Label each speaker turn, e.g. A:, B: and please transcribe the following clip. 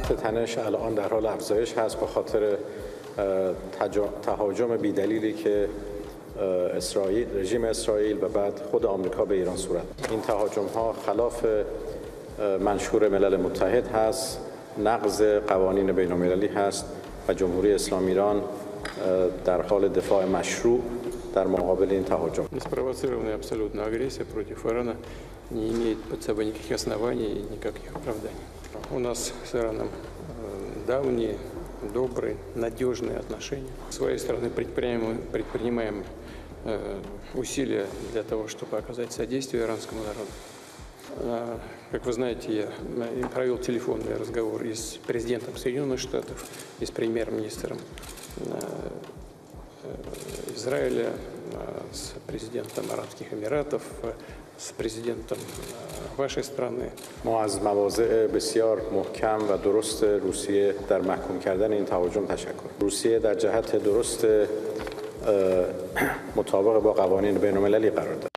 A: سطح تنش الان در حال افزایش هست به خاطر تهاجم بی‌دلیلی که رژیم اسرائیل و بعد خود آمریکا به ایران صورت. این تهاجم‌ها خلاف منشور ملل متحد هست، نقض قوانین بین‌المللی هست و جمهوری اسلامی ایران در حال دفاع مشروع در مقابل این تهاجم.
B: Неспровоцированная абсолютно агрессия против Ирана не имеет под собой никаких оснований и никаких оправданий. У нас с Ираном давние, добрые, надежные отношения. С своей стороны предпринимаем усилия для того, чтобы оказать содействие иранскому народу. Как вы знаете, я провел телефонный разговор и с президентом Соединенных Штатов, и с премьер-министром Израиля, с президентом Арабских Эмиратов, с президентом вашей страны.
A: ما از مواضع بسیار محکم و درست روسیه در محکوم کردن این تهاجم تشکر. روسیه در جهت درست مطابق با قوانین بین‌المللی قرار دارد.